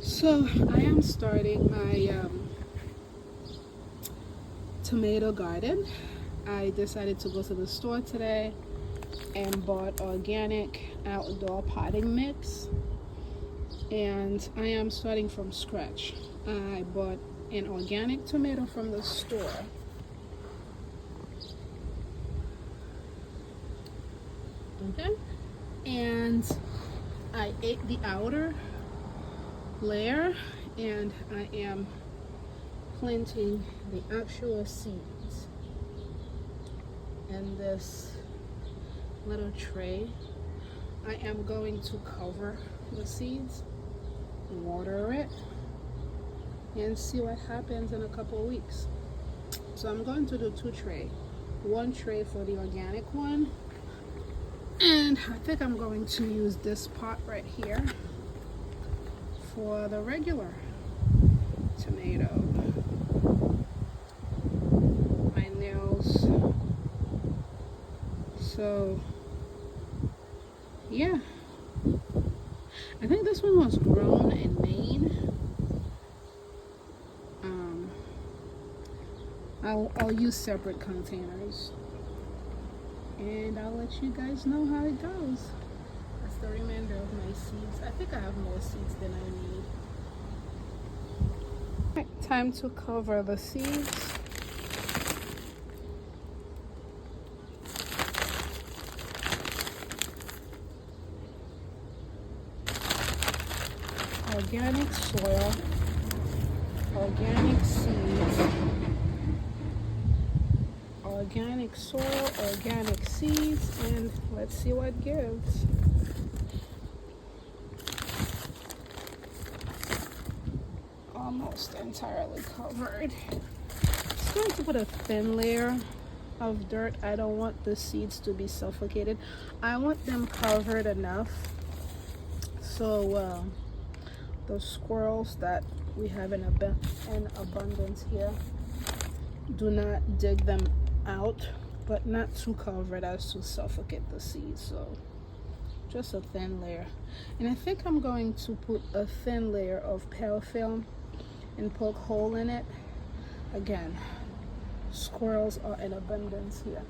So I am starting my tomato garden. I decided to go to the store today and bought organic outdoor potting mix, and I am starting from scratch. I bought an organic tomato from the store. Okay, and I ate the outer layer, and I am planting the actual seeds in this little tray. I am going to cover the seeds, water it, and see what happens in a couple of weeks. So I'm going to do two trays. One tray for the organic one, and I think I'm going to use this pot right here for the regular tomato. My nails. So yeah, I think this one was grown in Maine. I'll use separate containers, and I'll let you guys know how it goes. That's the remainder of my seeds. I think I have more seeds than I need. Right, time to cover the seeds. Organic soil, organic seeds, organic soil, organic seeds, and let's see what gives. Almost entirely covered. Just going to put a thin layer of dirt. I don't want the seeds to be suffocated. I want them covered enough so those squirrels that we have in abundance here do not dig them out, but not too covered as to suffocate the seeds. So just a thin layer, and I think I'm going to put a thin layer of parafilm and poke hole in it. Again, squirrels are in abundance here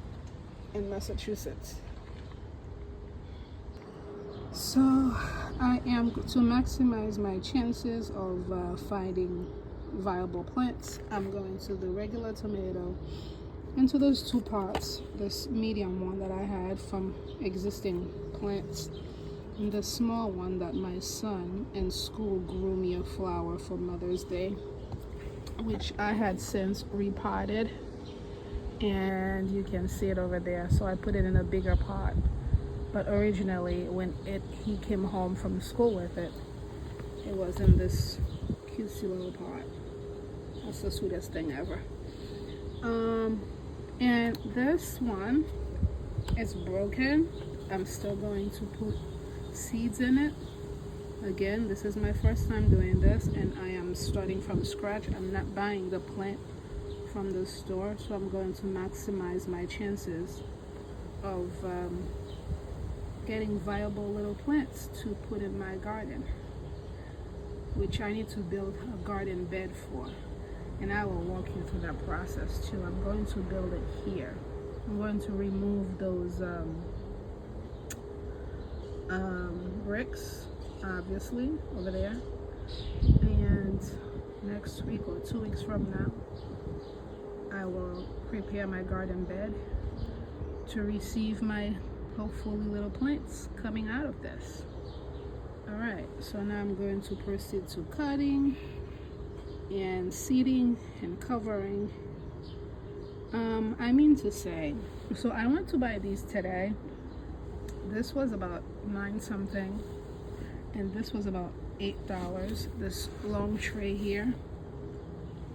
in Massachusetts. So I am to maximize my chances of finding viable plants. I'm going to the regular tomato into those two pots, this medium one that I had from existing plants, and the small one that my son in school grew me a flower for Mother's Day, which I had since repotted, and you can see it over there. So I put it in a bigger pot, but originally when he came home from school with it, it was in this cutesy little pot. That's the sweetest thing ever. And this one is broken. I'm still going to put seeds in it. Again, this is my first time doing this, and I am starting from scratch. I'm not buying the plant from the store, so I'm going to maximize my chances of getting viable little plants to put in my garden, which I need to build a garden bed for, and I will walk you through that process too. I'm going to build it here. I'm going to remove those bricks, obviously, over there, and next week or 2 weeks from now I will prepare my garden bed to receive my hopefully little plants coming out of this. All right, so now I'm going to proceed to cutting and seeding and covering. I mean to say, so I went to buy these today. This was about $9 something, and this was about $8. This long tray here,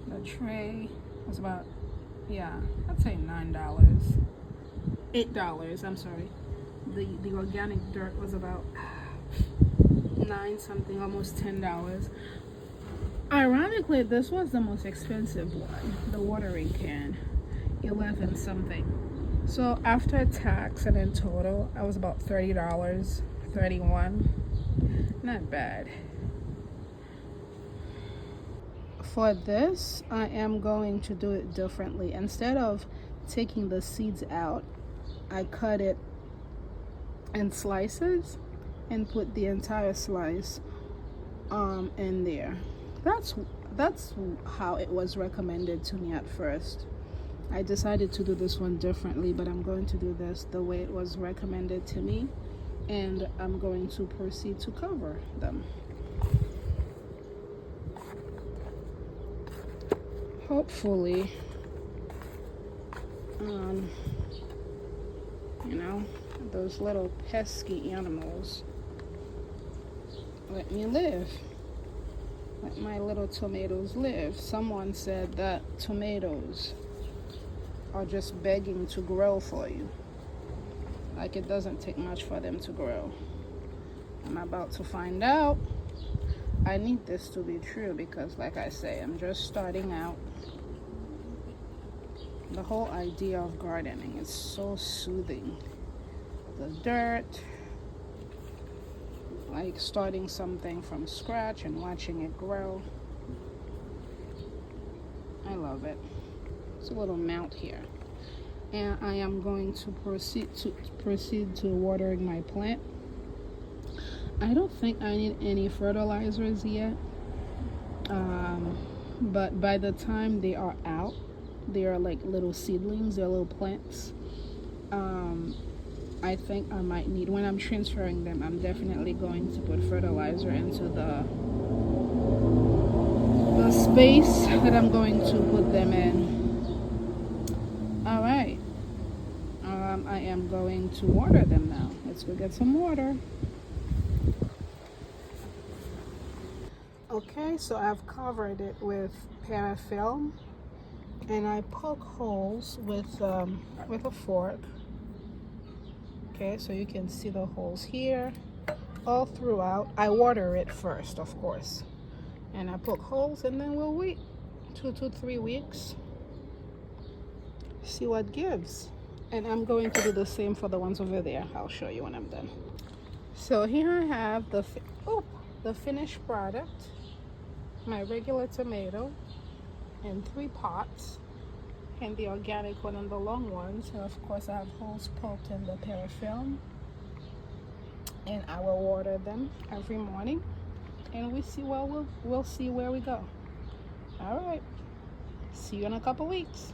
the tray was about, yeah, I'd say $9, $8. I'm sorry. The organic dirt was about $9 something, almost $10. Ironically, this was the most expensive one, the watering can, 11 something. So after tax and in total, I was about $30, 31. Not bad. for this, I am going to do it differently. Instead of taking the seeds out, I cut it in slices and put the entire slice in there. That's how it was recommended to me at first. I decided to do this one differently, but I'm going to do this the way it was recommended to me, and I'm going to proceed to cover them. Hopefully, you know, those little pesky animals let me live. Let my little tomatoes live. Someone said that tomatoes are just begging to grow for you. Like it doesn't take much for them to grow. I'm about to find out. I need this to be true because, like I say, I'm just starting out. The whole idea of gardening is so soothing. The dirt, like starting something from scratch and watching it grow. I love it. It's a little mount here. And I am going to proceed to watering my plant. I don't think I need any fertilizers yet. But by the time they are out, they are like little seedlings, they're little plants. I think I might need, when I'm transferring them, I'm definitely going to put fertilizer into the space that I'm going to put them in. All right. I am going to water them now. Let's go get some water. Okay, so I've covered it with parafilm, and I poke holes with a fork. Okay, so you can see the holes here all throughout. I water it first, of course, and I poke holes, and then we'll wait 2 to 3 weeks, see what gives. And I'm going to do the same for the ones over there. I'll show you when I'm done. So here I have the finished product, my regular tomato in 3 pots, and the organic one and the long ones. And of course I have holes poked in the parafilm, and I will water them every morning, and we'll see where we go. All right, see you in a couple weeks.